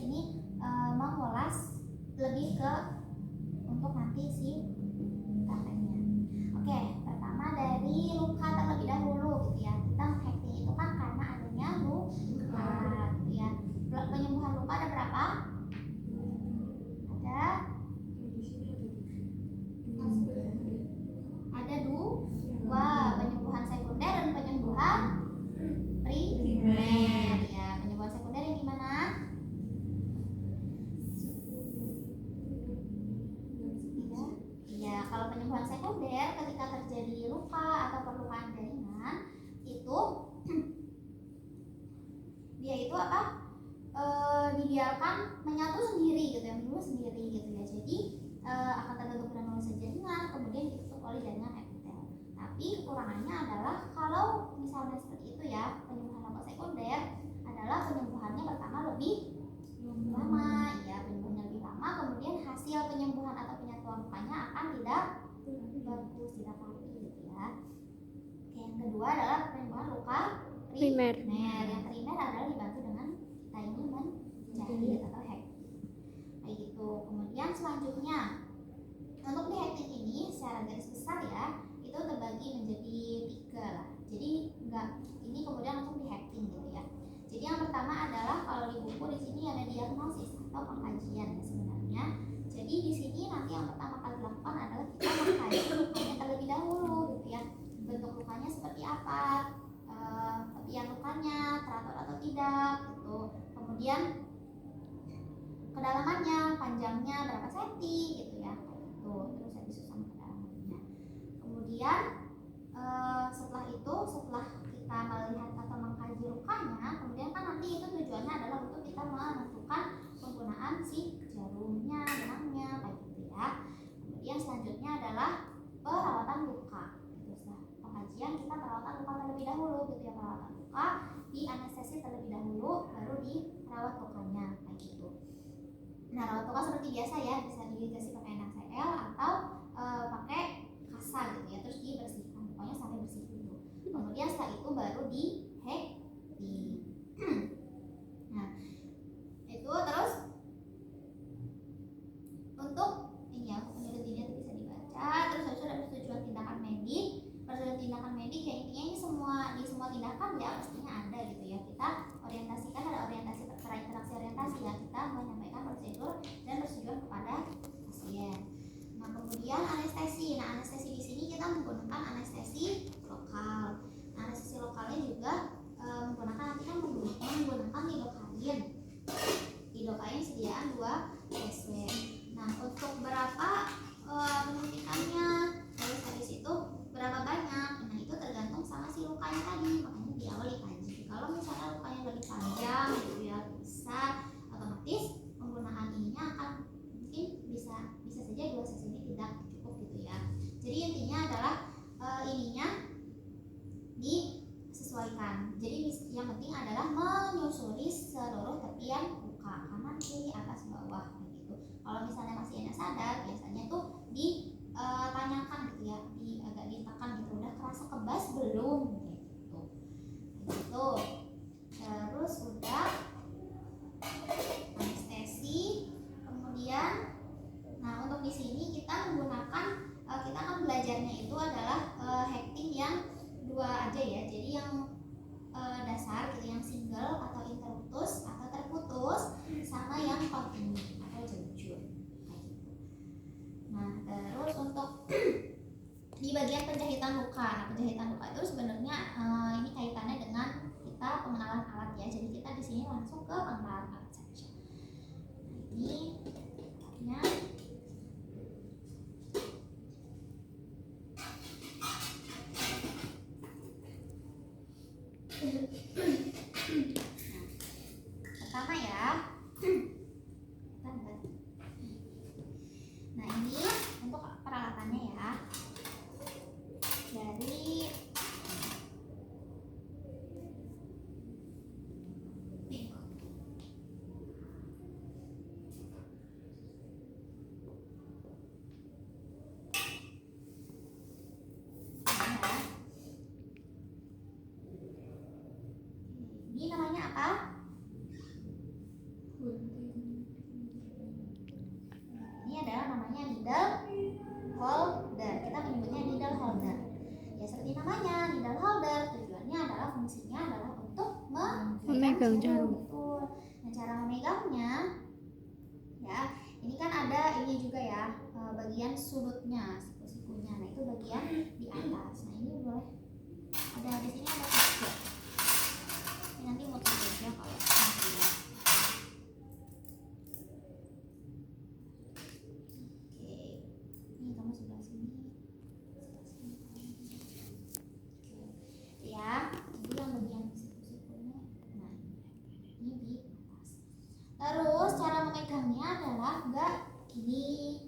ini mengulas lebih ke untuk nanti si prakteknya. Oke, pertama dari luka terlebih dahulu gitu ya. Kita hacking itu kan karena adanya luka gitu ya. Penyembuhan luka ada berapa? Ada dua, penyembuhan sekunder dan penyembuhan primer ya. Penyembuhan sekunder yang gimana? Ya, kalau penyembuhan sekunder ketika terjadi luka atau perlukaan jaringan itu dia itu apa? Dibiarkan menyatu sendiri gitu ya, menyeluruh sendiri gitu ya. Jadi akan terbentuk granulose jaringan, kemudian ditutup oleh jaringan epitel. Tapi kekurangannya adalah kalau misalnya seperti itu ya, penyembuhan luka sekunder adalah penyembuhannya pertama lebih lama ya, penyembuhannya lebih lama, kemudian hasil penyembuhan atau penyatuan lukanya akan tidak bagus, tidak rapi gitu ya. Oke, yang kedua adalah penyembuhan luka primer. Yang primer adalah dibantu dengan kita ini menjahit atau hack kayak gitu. Kemudian selanjutnya untuk di hacking ini secara garis besar ya itu terbagi menjadi 3 lah. Jadi enggak ini kemudian langsung di hacking gitu ya. Jadi yang pertama adalah kalau di buku di sini ada diagnosis atau pengkajian ya sebenarnya. Jadi di sini nanti yang pertama kali dilakukan adalah kita mengkaji lukanya terlebih dahulu gitu ya. Bentuk lukanya seperti apa, tepian lukanya teratur atau tidak gitu. Kemudian kedalamannya, panjangnya berapa senti gitu ya. Tuh, terus habis itu sama kedalamannya. Kemudian setelah kita melihat atau mengkaji lukanya, kemudian kan nanti itu tujuannya adalah untuk kita menentukan penggunaan si jarumnya, benangnya kayak gitu ya. Kemudian selanjutnya adalah perawatan luka. Setelah pengkajian kita perawatan luka terlebih dahulu gitu ya, perawatan luka di anestesi terlebih dahulu, baru dirawat lukanya kayak gitu. Nah, rawat luka seperti biasa ya, bisa dikasih pakai NaCl atau pakai kasa gitu ya, terus dibersihkan, pokoknya sampai bersih dulu. Kemudian setelah itu baru di hacking. Nah, itu terus untuk ini ya, penyelidikannya bisa dibaca. Terus habis itu ada persetujuan tindakan medik. Persetujuan tindakan medik ya intinya ini di semua tindakan ya pastinya ada gitu ya. Kita orientasikan, ada orientasi terkait interaksi orientasi ya, kita menyampaikan prosedur dan persetujuan kepada pasien. Nah, kemudian anestesi. Nah, anestesi di sini kita menggunakan anestesi lokal. Nah, anestesi lokalnya juga menggunakan nanti kan menggunakan lidocain. Lidocain sediaan 2 cc. Nah, untuk berapa penyuntikannya, terus habis itu berapa banyak, nah itu tergantung sama si lukanya tadi, makanya di awal dikaji. Kalau misalnya lukanya lebih panjang gitu ya, besar, otomatis penggunaan ininya akan mungkin bisa saja 2 cc ini tidak cukup gitu ya. Jadi intinya adalah ininya disesuaikan. Jadi yang penting adalah menyusuri seluruh tepian luka, kanan, kiri, atas, bawah gitu. Kalau misalnya masih hanya sadar, biasanya tuh ditanyakan gitu ya, agak ditekan gitu, udah kerasa kebas belum gitu. Gitu. Terus udah anestesi, kemudian nah untuk di sini kita menggunakan kita akan belajarnya itu adalah hacking yang 2 aja ya. Jadi yang dasar gitu, yang single atau interruptus atau terputus, sama yang kontinu atau jujur. Nah, terus untuk di bagian penjahitan luka. Nah, penjahitan luka itu sebenarnya ini kaitannya dengan kita pengenalan alat ya. Jadi kita di sini langsung ke pengenalan alat saja. Nah, ini alatnya. Pertama ya. Nah, ini untuk peralatannya ya. Dari ini namanya apa? Ini adalah namanya needle holder. Kita menyebutnya needle holder. Ya seperti namanya, needle holder. Tujuannya adalah fungsinya adalah untuk memegang jarum. Betul. Nah, cara memegangnya, ya ini kan ada ini juga ya, bagian sudutnya, siku-sikunya. Nah itu bagian di atas. Nah ini boleh ada di sini ada kaca. Ini nanti muter aja kalau nanti ya. Oke, ini kamu sebelah sini. Ya, jadi yang bagian siku-sikunya. Nah, ini di atas. Terus cara memegangnya adalah enggak gini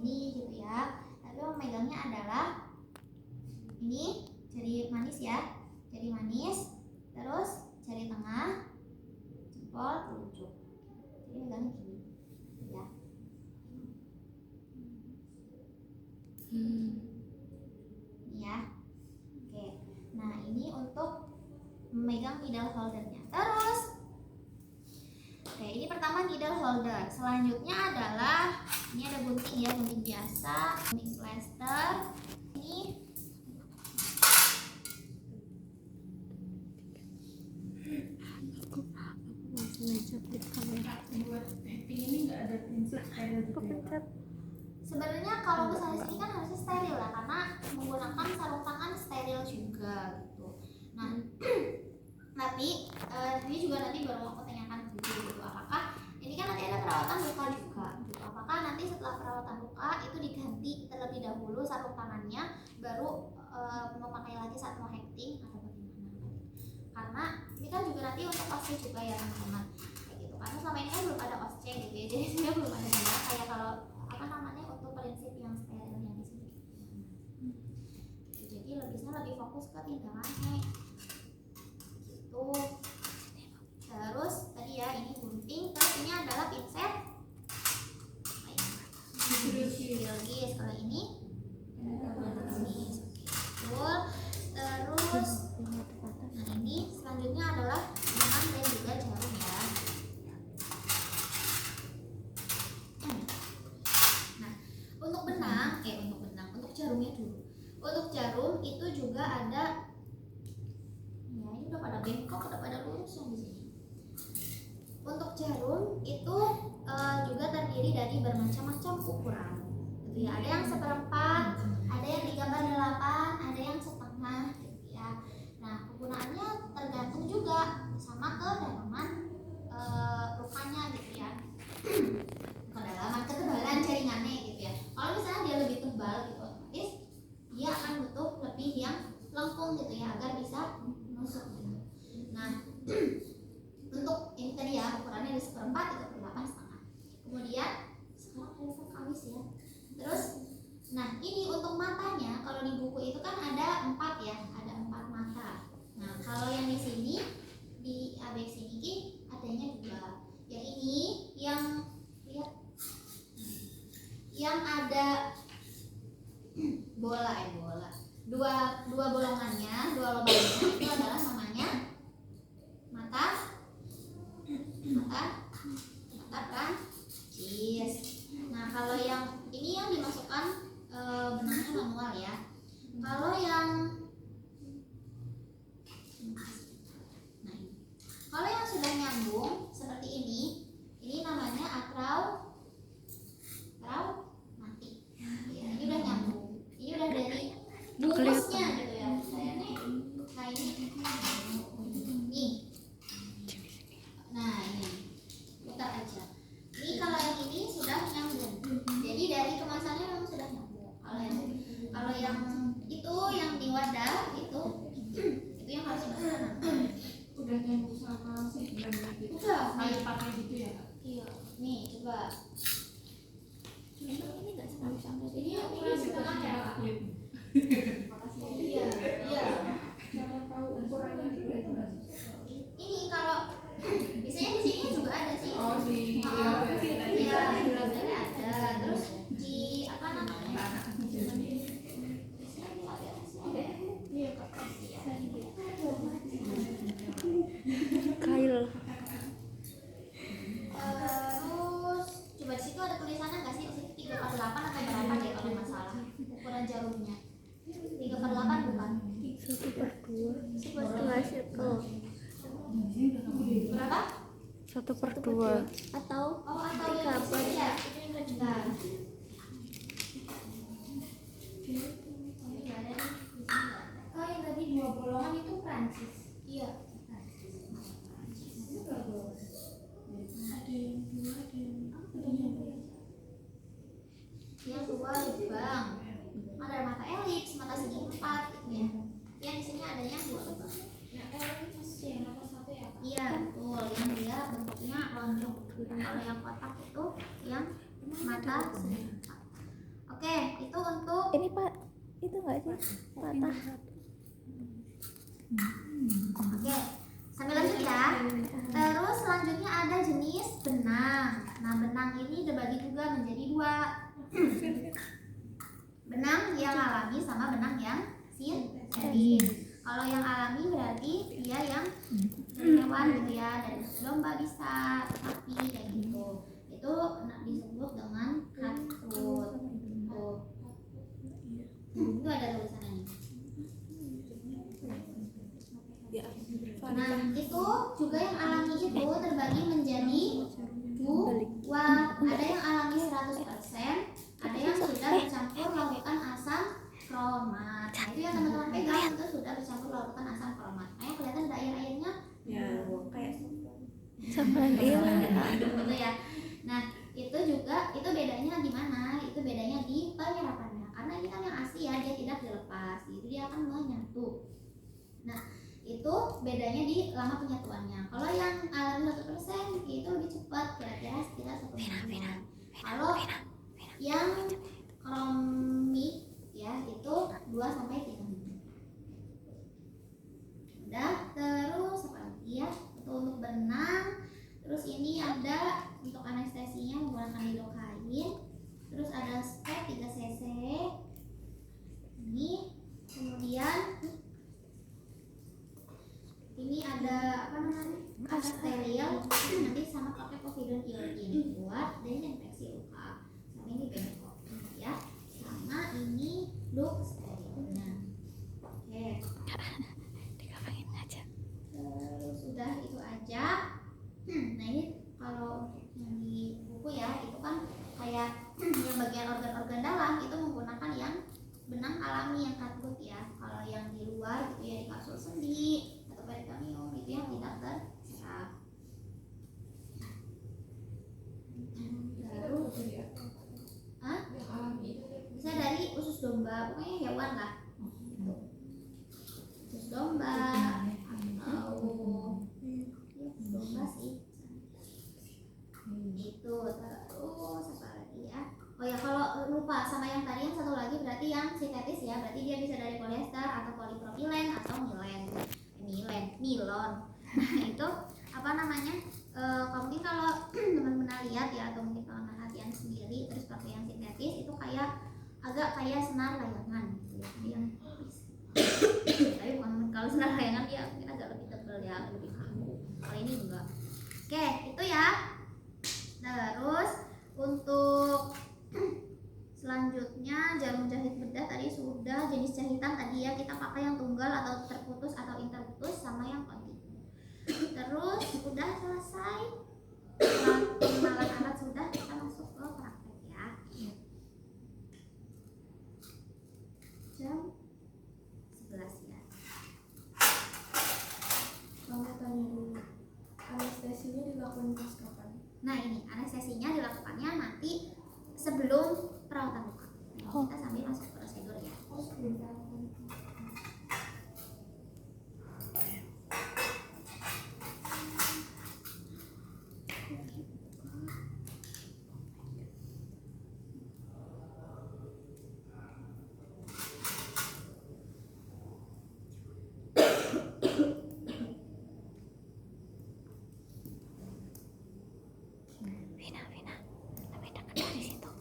gitu ya. Tapi memegangnya adalah ini jari manis ya, jari manis, terus jari tengah, jempol, telunjuk. Jadi megangnya gini, ya. Ini ya. Oke. Nah ini untuk memegang needle holdernya. Terus, oke ini pertama needle holder. Selanjutnya adalah ini ada gunting ya, gunting biasa, gunting plester. Ini ini nggak ada prinsip steril gitu ya. sebenarnya kalau misalnya sini kan harusnya steril ya, karena menggunakan sarung tangan steril juga gitu. Nah, tapi ini juga nanti baru aku tanyakan dulu gitu, apakah ini kan nanti ada perawatan luka juga gitu. Apakah nanti setelah perawatan luka itu diganti terlebih dahulu sarung tangannya, baru memakai lagi saat mau hekting atau bagaimana gitu. Karena ini kan juga nanti untuk OSCE juga ya teman-teman kayak gitu. Karena selama ini kan belum ada OSCE gitu ya, jadi sebenarnya belum ada juga kayak kalau apa namanya untuk prinsip yang sterilnya di sini gitu. Jadi lebih fokus ke tindakannya gitu. Terus tadi ya ini gunting, terus ini adalah pinset biologis. Kalau ini betul. Terus nah ini selanjutnya adalah benang dan juga jarum ya. Nah untuk untuk jarumnya dulu. Untuk jarum itu juga ada ya, ini udah pada bengkok, udah pada lurus yang di sini. Untuk jarum itu juga terdiri dari bermacam-macam ukuran gitu ya. Ada yang seperempat, ada yang 3/8, ada yang setengah gitu ya. Nah kegunaannya tergantung juga sama kedalaman lukanya gitu ya. Kedalaman, ketebalan jaringannya gitu ya. Kalau misalnya dia lebih tebal gitu, otomatis dia akan butuh lebih yang lengkung gitu ya, agar bisa menusuk gitu. Nah untuk ini tadi ya ukurannya ada 1/4, 3/8, setengah. Kemudian sekarang ada kamis ya. Terus nah ini untuk matanya, kalau di buku itu kan ada 4 ya, ada 4 mata. Nah kalau yang di sini di ABC ini adanya 2. Yang ini yang lihat yang ada bola dua bolongannya, 2 lubangnya itu adalah namanya mata Prancis. Nah kalau yang ini yang dimasukkan benangnya manual ya. Kalau yang kalau yang sudah nyambung seperti ini namanya mati. Ya, ini udah nyambung. Ini udah dari bungkusnya gitu ya. Saya nih, nah ini. Nah ini putar aja. Ini kalau yang ini sudah nyambung. Jadi dari kemasannya memang sudah nyambung. Kalau yang itu yang di wadah itu yang harus Udah nyambung sama sebenarnya gitu. Udah, kayak pakai gitu ya. Iya. Nih coba. Ini enggak sampai ini setengah ya. Iya. Cara tahu ukurannya juga itu. Ini kalau biasanya di sini juga ada sih. Oh di iya, di labelnya ada. Terus di apa namanya? Iya kak. Kail. 1/2 circle. Berapa? 1/2 atau Atau 3 yang per ya? Bentar. Oh, yang tadi 2 bolongan itu Prancis. Iya. Yang 2 lubang. Ada mata elips, mata segi 4 gitu ya. Yang di sini adanya 2 lubang. Iya, betul. Yang dia bentuknya lonjong. Kalau yang kotak itu yang mata segi 4. Oke, itu untuk ini Pak, itu enggak sih patah? Oke, sambil lanjut ya. Terus selanjutnya ada jenis benang. Nah, benang ini dibagi juga menjadi 2. Benang yang alami sama benang yang sintetis. Kalau yang alami berarti dia yang dari hewan gitu ya, dari domba bisa, sapi kayak gitu. Itu disebut dengan katut. Tuh. Itu ada tulisannya nih. Nah, itu juga yang alami itu terbagi menjadi 2. Ada yang alami 100%, ada yang sudah bercampur lautan asam kromat. Nah, itu yang teman-teman pegang itu sudah bercampur lautan asam kromat. Kayak kelihatan ada air-airnya. Kayak Sama iya. gitu ya. Nah, itu juga itu bedanya di mana? Itu bedanya di penyerapannya. Karena ini kan yang asli ya, dia tidak dilepas. Jadi dia akan menyatu. Nah, itu bedanya di lama penyatuannya. Kalau yang alami 100% itu lebih cepat, kira-kira sekitar 1 mingguan. Kalau yang kromik ya itu 2-3 minggu. Udah, terus apa lagi ya? Itu untuk benang. Terus ini ada untuk anestesinya menggunakan lidokain. Terus ada step 3 cc. Ini kemudian ini ada apa namanya? Ada steril nanti sama pakai povidone iodine buat desinfeksi luka. Sama ini bengkok ya. Sama ini look sterilnya. Oke. Dikafangin aja. Terus udah itu aja. Nah ini kalau yang di buku ya itu kan kayak yang bagian organ-organ dalam itu menggunakan yang benang alami yang katut ya. Kalau yang di luar gitu ya di kapsul sendi atau peritoneum itu yang tidak terserap. Baru bisa dari usus domba, pokoknya hewan lah. Gitu. Usus domba atau usus domba sih. Itu terus apa lagi ya? Oh ya, kalau lupa sama yang tadi yang satu lagi berarti yang sintetis ya, berarti dia bisa dari polyester atau polipropilen atau nilon. Nah, itu apa namanya? Mungkin kalau teman-teman lihat ya atau mungkin kalau perhatian sendiri terus pakai yang sintetis itu kayak agak kayak senar layangan gitu ya. Dia tapi bukan kalau senar layangan dia mungkin agak lebih tebal ya, lebih kaku. Kalau ini enggak. Oke, itu ya. Terus untuk selanjutnya jarum jahit bedah tadi sudah. Jenis jahitan tadi ya kita pakai yang tunggal atau terputus atau interputus sama yang kontinu. Terus udah selesai pengenalan alat sudah, kita masuk ke praktek ya. Jam 11 ya. Kamu tanya dulu, anestesinya dilakukan pas kapan? Nah ini anestesinya dilakukannya nanti sebelum perawatan luka. Nah, kita sambil masuk prosedur ya. Vina, lebih dekat dari situ.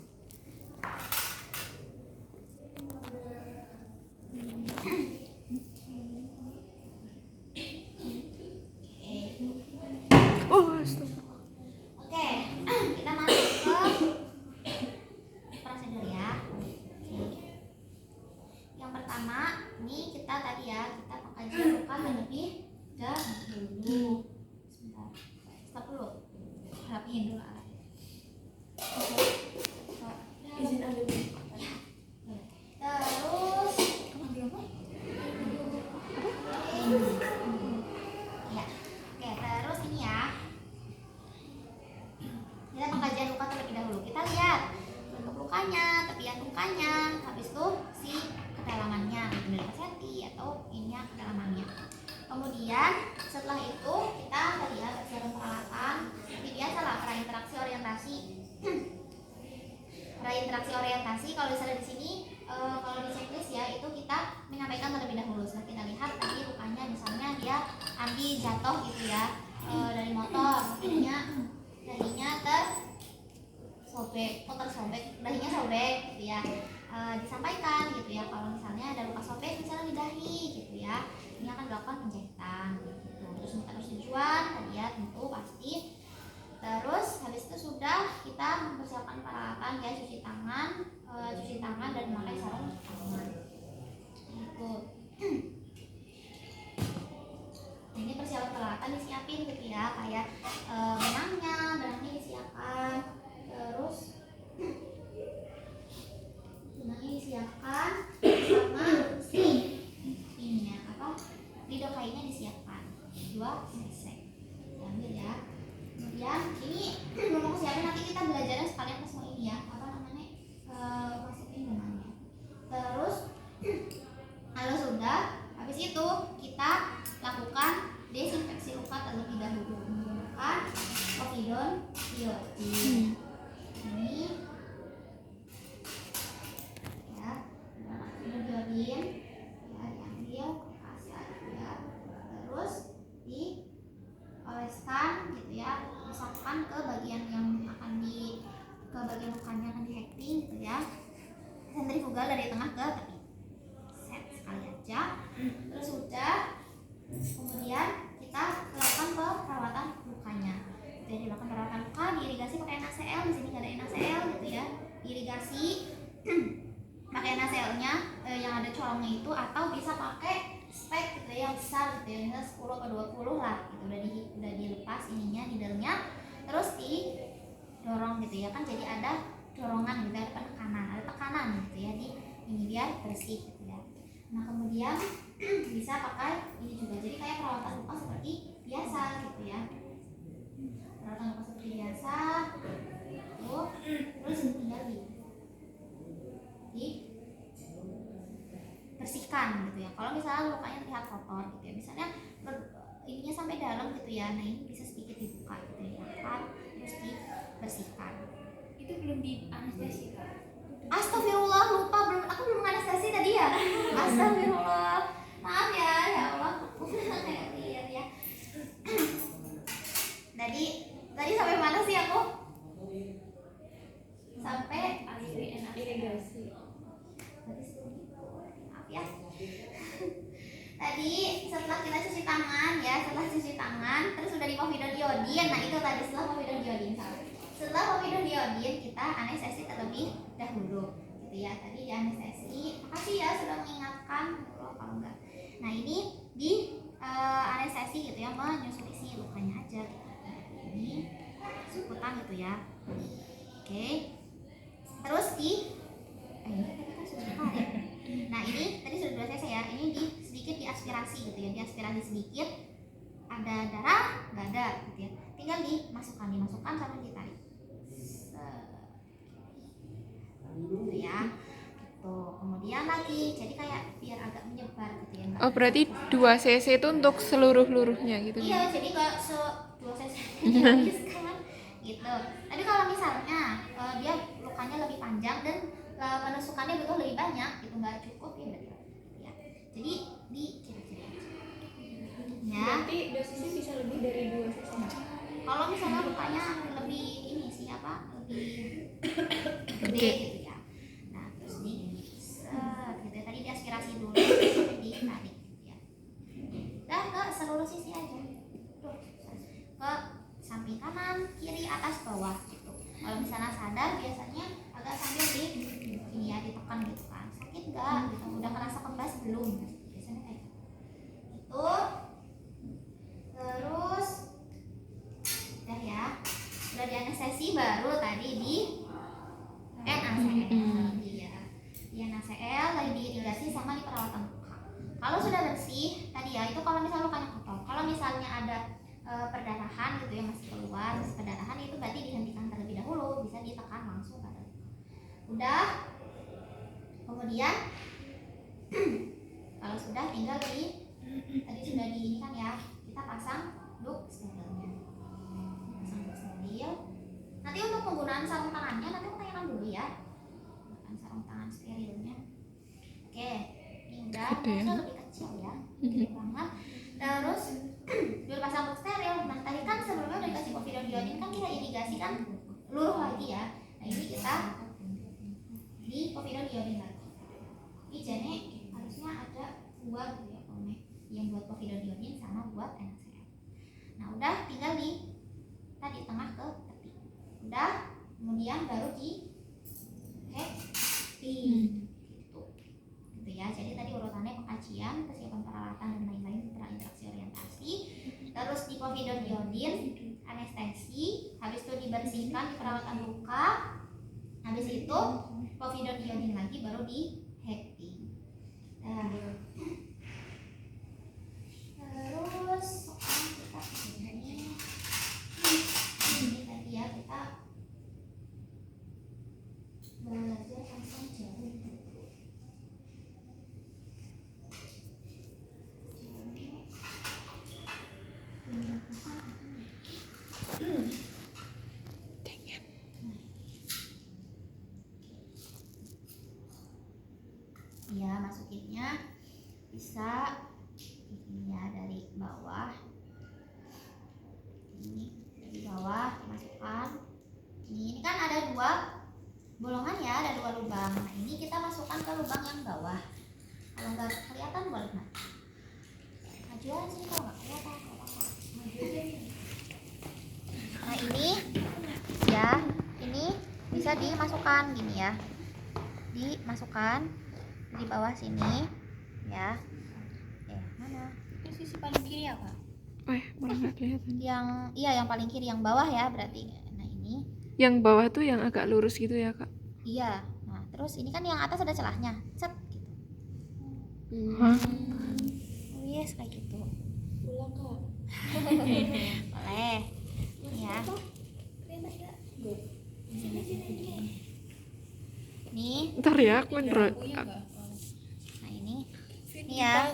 rapiin dulu alatnya. Izin ambil dulu. Terus ya, oke, terus ini ya, kita pengkajian luka terlebih dahulu. Kita lihat bentuk lukanya, tepian lukanya, habis itu si kedalamannya, berapa senti atau ininya kedalamannya. Kemudian setelah itu kita lihat persiapan peralatan. Seperti biasa lah, prainteraksi orientasi. Prainteraksi orientasi kalau misalnya di sini kalau di checklist ya itu kita menyampaikan terlebih dahulu. Setelah kita lihat tadi lukanya misalnya dia Andi jatuh gitu ya dari motor, dahinya tersobek, dahinya sobek gitu ya. Disampaikan gitu ya kalau misalnya ada luka sobek misalnya di dahi gitu ya, ini akan dilakukan penjahitan gitu. Terus minta persetujuan tadi ya tentu pasti. Terus habis itu sudah kita mempersiapkan peralatan kayak cuci tangan dan memakai sarung tangan gitu. Ini persiapan peralatan disiapin gitu ya, kayak benangnya disiapkan, terus benangnya disiapkan sama si ininya lidah kayunya disiapkan 2 cc diambil ya. Kemudian ini belum aku siapin, nanti kita belajarnya sekalian pas mau ini ya masukin benangnya. Terus kalau sudah habis itu kita lakukan desinfeksi luka terlebih dahulu menggunakan povidone iodin. Ini ya, povidone iodin ya, diambil kasar ya, terus dioleskan gitu ya, usapkan ke bagian yang akan ke bagian lukanya akan di hacking gitu ya, sentrifugal dari tengah ke tepi, set sekali aja. Terus sudah, kemudian kita lakukan perawatan lukanya. Jadi dilakukan perawatan luka, diirigasi pakai NaCl. Di sini nggak ada NaCl gitu ya, diirigasi pakai NaCl-nya yang ada colongnya itu, atau bisa pakai spek gitu ya, yang besar gitu ya, misalnya 10 atau 20 lah gitu, udah dilepas ininya needle-nya, terus didorong gitu ya kan, jadi ada dorongan gitu, ada tekanan gitu ya di ini biar bersih gitu ya. Nah kemudian bisa pakai ini juga, jadi kayak perawatan luka seperti biasa gitu ya, perawatan luka seperti biasa tuh. Terus tinggal bersihkan gitu ya. Kalau misalnya lukanya terlihat kotor gitu ya, misalnya ininya sampai dalam gitu ya, nah ini bisa sedikit dibuka gitu ya kan, terus dibersihkan. Itu belum di anestesi Kak? Astagfirullah, lupa, aku belum anestesi tadi ya. Astagfirullah, maaf ya Allah, aku kayak lihat ya. Tadi sampai mana sih aku? Sampai irigasi. Maaf ya. Tadi setelah kita cuci tangan ya, terus sudah di povidone iodin. Nah itu tadi setelah povidone iodin, setelah povidone iodin kita anestesi terlebih dahulu gitu ya. Tadi di anestesi, makasih ya sudah mengingatkan kalau enggak. Nah ini di anestesi gitu ya, menyusut isi lukanya aja gitu. Ini sukutan gitu ya. Oke. Terus nah ini tadi sudah 2 cc ya, ini sedikit diaspirasi gitu ya, diaspirasi sedikit, ada darah nggak ada gitu ya, tinggal dimasukkan sampai ditarik gitu ya gitu. Kemudian lagi jadi kayak biar agak menyebar gitu ya. Oh berarti 2 cc itu untuk seluruhnya gitu? Iya, jadi kalau 2 cc habis kan gitu. Tapi kalau misalnya dia lukanya lebih panjang dan penusukannya butuh lebih banyak gitu, nggak cukup ya berarti ya. Jadi di kira-kira ya. Berarti dosisnya bisa lebih dari 2 cc. Kalau misalnya lukanya lebih ini lebih gede gitu ya. Nah terus set gitu ya. Tadi diaspirasi dulu, ditarik gitu ya. Udah ke seluruh sisi aja. Tuh, ke samping kanan, kiri, atas, bawah gitu. Kalau misalnya sadar biasanya agak sambil ini ya, ditekan gitu kan, sakit nggak gitu, udah ngerasa kembas belum, biasanya kayak gitu. Terus udah ya, udah di anestesi baru tadi di NaCl. Iya. Di NaCl lagi diirigasi sama di perawatan luka. Kalau sudah bersih tadi ya, itu kalau misalnya lukanya kotor. Kalau misalnya ada perdarahan gitu ya, masih keluar masih perdarahan, itu berarti dihentikan terlebih dahulu, bisa ditekan langsung pada luka. Udah. Kemudian kalau sudah tinggal tadi sudah diinikan ya, kita pasang duk sterilnya. Pasang duk steril. Nanti untuk penggunaan sarung tangannya nanti aku tanyakan dulu ya. Penggunaan sarung tangan sterilnya. Oke, ini udah, harusnya lebih kecil ya, gede banget. Terus dulu pasang duk steril. Nah tadi kan sebelumnya udah dikasih povidone kan, kita irigasi kan luruh lagi ya. Nah ini kita di povidone lagi. Ini jane harusnya ada dua gitu ya, yang buat povidone sama buat NaCl. Nah udah, tinggal di tadi tengah ke tepi. Udah, kemudian baru di happy gitu ya. Jadi tadi urutannya pengkajian, kesiapan peralatan dan lain-lain, interaksi orientasi, terus di povidone iodin, anestesi, habis itu dibersihkan di perawatan luka, habis itu povidone iodin lagi, baru di happy. Terus sekarang kita ini tadi ya, kita belajar tentang jarum. Ya, masukinnya bisa ini ya, dari bawah. Ini dari bawah masukkan. Ini kan ada dua bolongan ya, ada dua lubang. Nah ini kita masukkan ke lubang yang bawah. Kalau nggak kelihatan boleh maju aja sih, kalau nggak kelihatan maju aja. Nah ini ya, ini bisa dimasukkan gini ya, dimasukkan di bawah sini ya. Mana? Ini sisi paling kiri ya kak? Malah nggak kelihatan. Yang paling kiri, yang bawah ya berarti. Nah ini. Yang bawah tuh yang agak lurus gitu ya kak? Iya. Nah terus ini kan yang atas ada celahnya, set gitu. Yes, kayak gitu. Ulang kak. Boleh. Ya. Nih. Ntar ya, aku menurut Nah ini ya.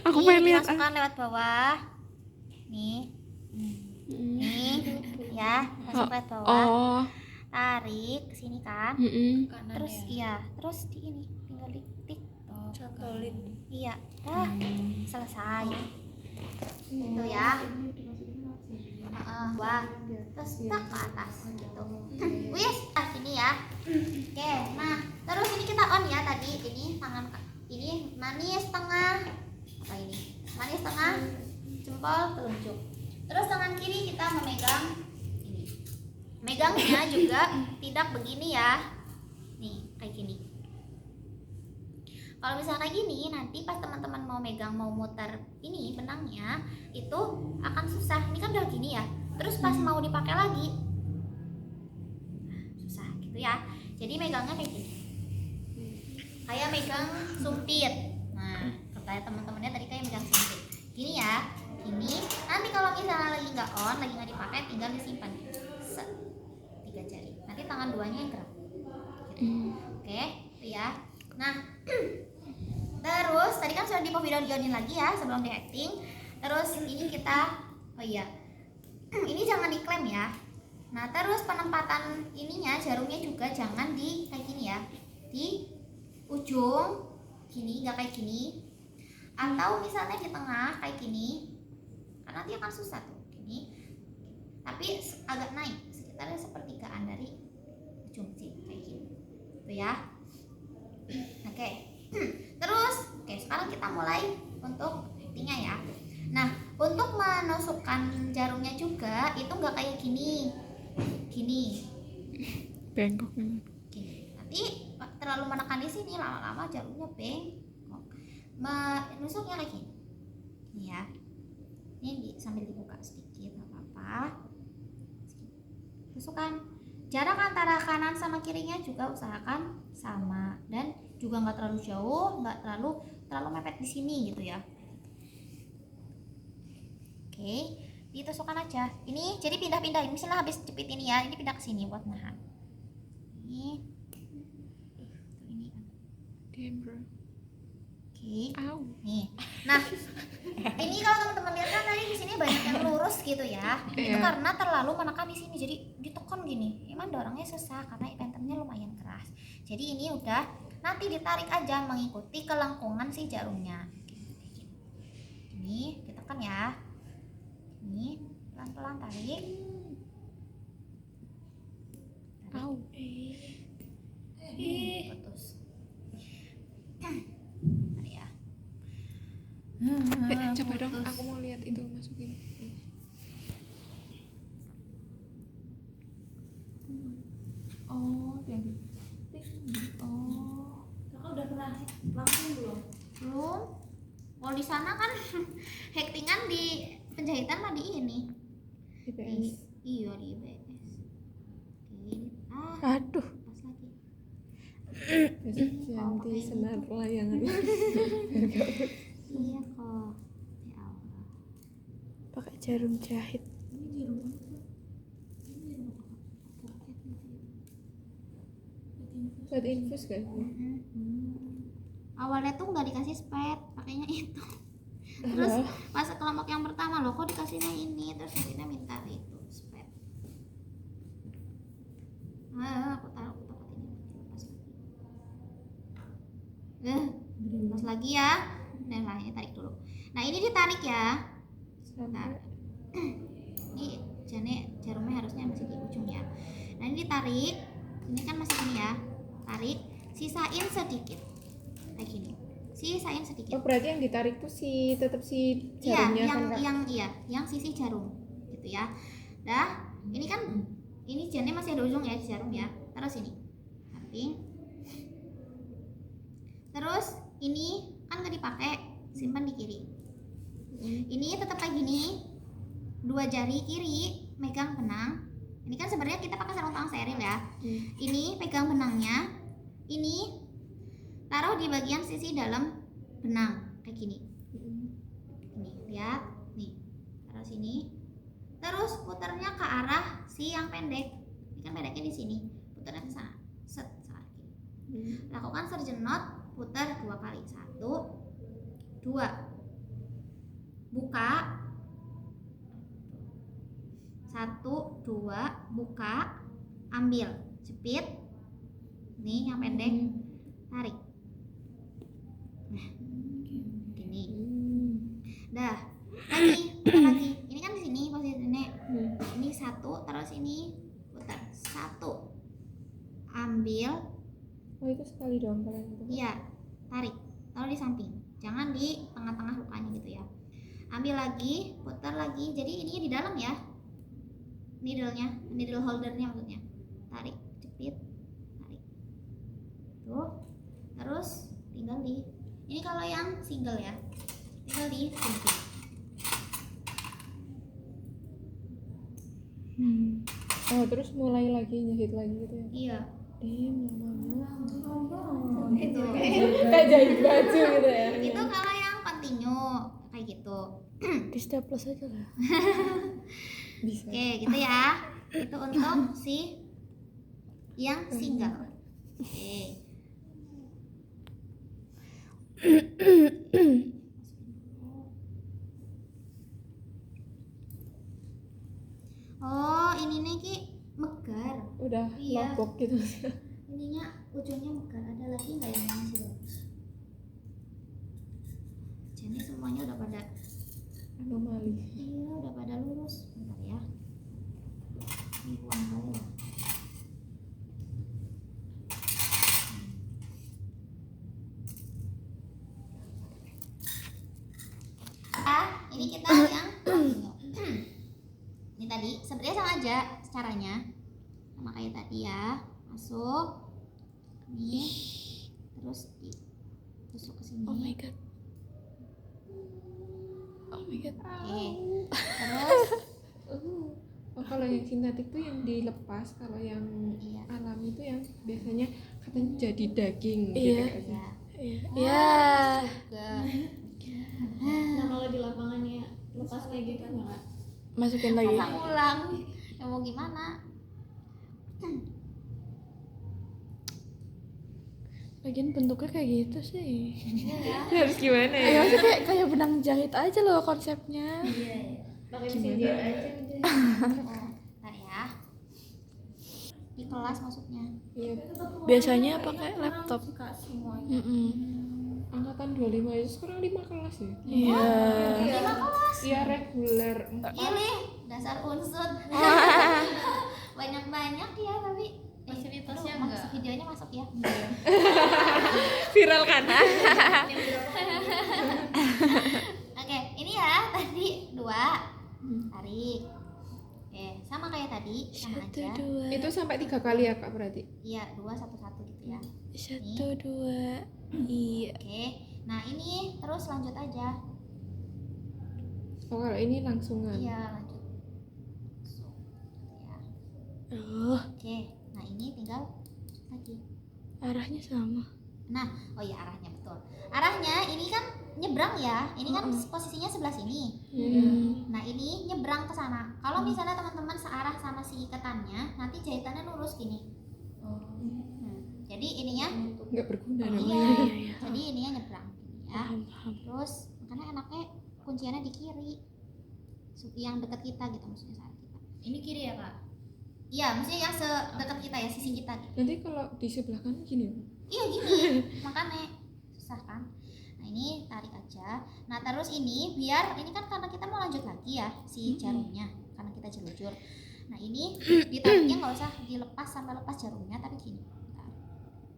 aku Ini pengen lihat. dimasukkan lewat bawah. Nih ya, masuk lewat bawah. Tarik ke sini kan. Terus ya. Terus di ini tinggal ditik. Iya. Selesai. Itu ya. Wah, terus tak ke atas gitu. Wis, sini ya. Oke, nah terus ini kita on ya tadi. Ini tangan ini manis tengah. Apa ini? Manis tengah, jempol, telunjuk. Terus tangan kiri kita memegang ini. Megangnya juga tidak begini ya. Nih, kayak gini. Kalau misalnya kayak gini, nanti pas teman-teman mau megang, mau muter ini benangnya, itu akan susah. Ini kan udah gini ya. Terus pas mau dipakai lagi, susah gitu ya. Jadi megangnya kayak gini. Kayak megang sumpit. Nah, kata teman-temannya tadi kayak megang sumpit. Gini ya. Ini nanti kalau misalnya lagi nggak on, lagi nggak dipakai, tinggal disimpan. Set. 3 jari. Nanti tangan duanya yang gerak. Gitu. Oke, itu ya. Nah, terus tadi kan sudah di povidone iodin lagi ya sebelum di acting. Terus ini kita, oh iya, ini jangan diklaim ya. Nah terus penempatan ininya, jarumnya juga jangan di kayak gini ya, di ujung gini, nggak kayak gini, atau misalnya di tengah kayak gini, karena nanti akan susah tuh gini. Tapi agak naik sekitar sepertigaan dari ujung sini kayak gini, tuh ya. Oke. Terus, sekarang kita mulai untuk actingnya ya. Nah, untuk menusukkan jarumnya juga itu nggak kayak gini, bengkok. Gini. Nanti terlalu menekan di sini, lama-lama jarumnya bengkok. Menusuknya kayak gini, ini ya. Ini sambil dibuka sedikit, nggak apa-apa. Tusukan. Jarak antara kanan sama kirinya juga usahakan sama, dan juga nggak terlalu jauh, nggak terlalu mepet di sini gitu ya. Oke, ditusukkan aja. Ini jadi pindah-pindah. Misalnya habis jepit ini ya, ini pindah ke sini buat nahan. Ini. Ini. Damn bro. Oke. Au. Nih. Nah, ini kalau teman-teman lihat kan tadi di sini banyak yang lurus gitu ya. Itu Iya. karena terlalu menekan di sini. Jadi ditekan gini. Emang dorongnya susah karena eventernya lumayan keras. Jadi ini udah nanti ditarik aja mengikuti kelengkungan si jarumnya. Ini ditekan ya. Ini pelan-pelan tarik. Au. Putus. Tarik ya. Coba dong, Putus. aku mau lihat itu masukin. Oh, kayak gitu. Oh, Kakak udah pernah langsung belum? belum. Kalau di sana kan hektingan di penjahitan mah di ini. IPS. Iya di IBS. Oke. Aduh, Pas lagi. Ganti senar layangan. Iya kok. Ya Allah. pakai jarum jahit. Ini di rumah tuh. Ini di rumah pocket gitu ya. Buat infus kan? Awalnya tuh nggak dikasih spet, pakainya itu. Terus pas kelompok yang pertama loh kok dikasihnya ini, terus akhirnya minta itu spet. Aku taruh tempat ini lepas lagi. Lepas lagi ya. Nah ini tarik dulu. Nah ini ditarik ya. Sebentar. Ini jarumnya harusnya masih di ujung ya. Nah ini ditarik. Ini kan masih gini ya. Tarik. Sisain sedikit. Kayak gini. Sisain sedikit. Oh berarti yang ditarik tuh tetap si Iya, jarumnya kan Kak? yang sisi jarum gitu ya. Dah, ini kan ini jannya masih ada ujung ya di jarum ya. Terus ini samping. Terus ini kan nggak dipakai, simpan di kiri. Ini tetap kayak gini. 2 jari kiri megang benang. Ini kan sebenarnya kita pakai sarung tangan steril ya. Ini pegang benangnya. Ini taruh di bagian sisi dalam benang kayak gini. Nih, lihat. Nih. Taruh sini. Terus putarnya ke arah si yang pendek. Ini kan pendeknya di sini. Putarnya ke sana. Set, saat gini. Lakukan sergeant knot, putar 2 kali. 1 2. Buka. 1 2, buka. Ambil, jepit. Nih yang pendek. Tarik. Nah, gini. Dah. Lagi, putar lagi. Ini kan di sini posisinya. Ini 1, terus ini putar. 1. Ambil. Oh itu sekali doang kalian itu? Iya, tarik. Taruh di samping. Jangan di tengah-tengah lukanya gitu ya. Ambil lagi, putar lagi. Jadi ini di dalam ya. Needle holdernya maksudnya. Tarik, jepit, tarik. Tuh. Terus tinggal di. Ini kalau yang single ya. Tinggal di gunting. Oh terus mulai lagi nyahit lagi gitu ya? Iya. Lama banget. Itu. Kayak jahit baju gitu ya? Itu kalau yang continue kayak gitu. Di staples aja lah. Bisa. Oke, gitu ya. Itu untuk si yang single. Oke. Oh, ini nih Ki megar. Udah Iya. lopok gitu. Ininya ujungnya megar. Ada lagi nggak yang masih bagus? Jadi semuanya udah pada Anomali. iya udah pada lurus. Bentar ya. Ini buang kali ya. Ini kita yang ini tadi sebenarnya sama aja caranya, sama kayak tadi ya. Masuk nih, terus ditusuk ke sini. Oh my god. Oh my god. Oke. Terus Oh, kalau yang sintetik tuh yang dilepas, kalau yang Iya. alami itu yang biasanya katanya jadi daging gitu Iya. kan. Ya. Ya. Juga. Nah kalau di lapangannya lepas kayak gitu nggak? Masukin lagi. Pasang ulang. Ya mau gimana? Lagian bentuknya kayak gitu sih. Harus gimana Ya ya? maksudnya kayak benang jahit aja loh konsepnya. Iya. Pakai mesin jahit aja udah. Oh, ntar ya. Di kelas maksudnya. Iya. Biasanya pakai laptop. Suka semuanya. Mm-mm. Angkatan 25 itu sekarang 5 kelas ya? Iya. 5 kelas. Iya reguler. Ini dasar unsur. Banyak-banyak ya tapi Fasilitasnya aduh, enggak. videonya masuk ya. Viral kan? Oke, ini ya tadi 2 tarik. Oke, sama kayak tadi, sama Satu aja. dua. Itu sampai 3 kali ya Kak berarti? Iya, 2 1 1 gitu ya. Satu dua. Iya. Oke. Nah, ini terus lanjut aja. Oh kalau ini langsungan. Iya, lanjut. So, ya. Oh, Oke. Nah, ini tinggal lagi. arahnya sama. Nah, oh iya arahnya betul. Arahnya ini kan nyebrang ya. Ini kan posisinya sebelah sini. Hmm. Nah, ini nyebrang ke sana. Kalau misalnya teman-teman searah sama si ikatannya, nanti jahitannya lurus gini. Jadi ininya Nggak berguna iya. namanya. Iya. Jadi ininya nyebrang gini ya. Paham. Terus makanya enaknya kunciannya di kiri. Yang dekat kita gitu maksudnya saat kita. Ini kiri ya kak? Iya, maksudnya yang sedekat kita ya, sisi kita gitu. Nanti kalau di sebelah kanan gini ya? Iya gini, makanya susah kan. Nah ini tarik aja. Nah terus ini biar ini kan karena kita mau lanjut lagi ya si jarumnya, karena kita jelujur. Nah ini ditariknya nggak usah dilepas sampai lepas jarumnya, tapi gini, bentar.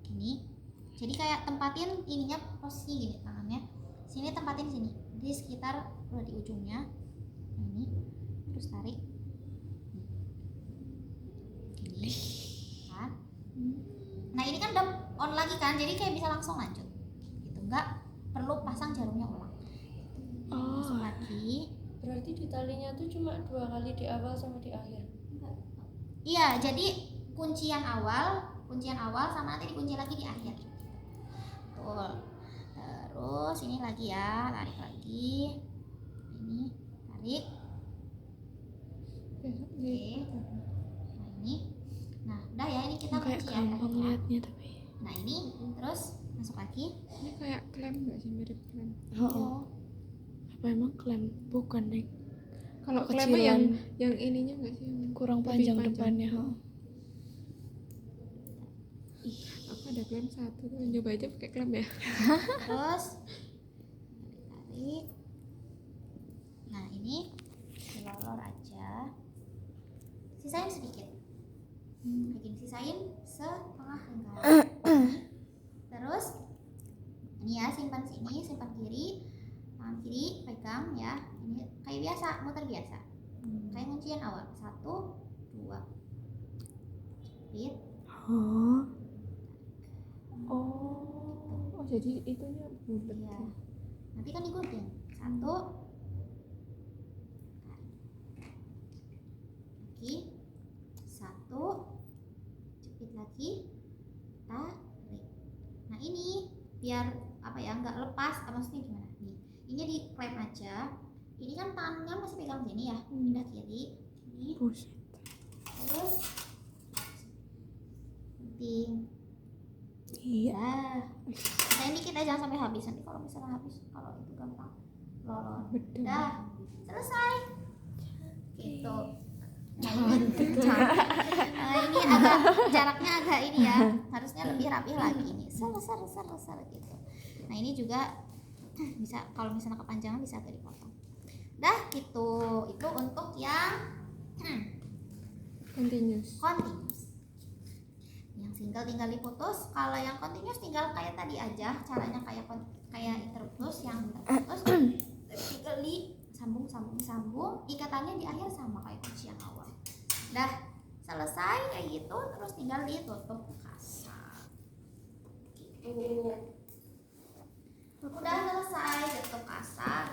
Gini. Jadi kayak tempatin ininya posisi gini tangannya. Sini tempatin sini. Di sekitar di ujungnya. Nah, ini terus tarik. Gini. Kan? Nah ini kan udah on lagi kan, jadi kayak bisa langsung lanjut gitu, nggak perlu pasang jarumnya ulang. Masuk Oh. lagi. Berarti di talinya tuh cuma 2 kali di awal sama di akhir. Iya, jadi kuncian awal sama nanti dikunci lagi di akhir. Betul. Terus ini lagi ya, tarik lagi. Ini tarik. Oke. Nah ini. Nah udah ya, ini kita Kayak kunci ya gampang terakhir ya. liatnya tapi. Nah ini terus masuk lagi. Ini kayak klem nggak sih, mirip klem? Oh. Apa emang klem? Bukan deh. Kalau klem Kecilan. yang ininya nggak sih? Yang Kurang lebih panjang depannya. Aku ada klem 1 tuh, coba aja pakai klem ya. Terus tarik. Nah ini dilolor aja. Sisain sedikit. Bikin sisain setengah lingkaran. Terus ini ya, simpan sini, simpan kiri. Tangan kiri pegang ya. Ini kayak biasa, muter biasa. Kayak kuncian awal. 1 2. Jepit. Oh. Oh jadi itunya bulat. Iya. Nanti kan digunting. 1 lagi. 1 jepit lagi. Tarik. Nah ini biar apa ya, nggak lepas. Maksudnya gimana? Nih, ini di klem aja. Ini kan tangannya masih pegang sini ya. Pindah kiri. Ini. Buset. Terus penting. Iya. Nah ini kita jangan sampai habis, nanti kalau misalnya habis, kalau itu gampang lolor. Betul. Udah selesai gitu. Nah ini agak jaraknya agak ini ya, harusnya lebih rapi lagi nih. Ser gitu. Nah ini juga bisa, kalau misalnya kepanjangan bisa agak dipotong. Dah gitu. Itu untuk yang Continuous. continuous. Yang single tinggal diputus. Kalau yang continuous tinggal kayak tadi aja, caranya kayak interputus. Yang interputus tinggal disambung, ikatannya di akhir sama kayak kunci yang awal. Dah selesai kayak gitu, terus tinggal ditutup kasar gitu. Udah selesai tutup kasar.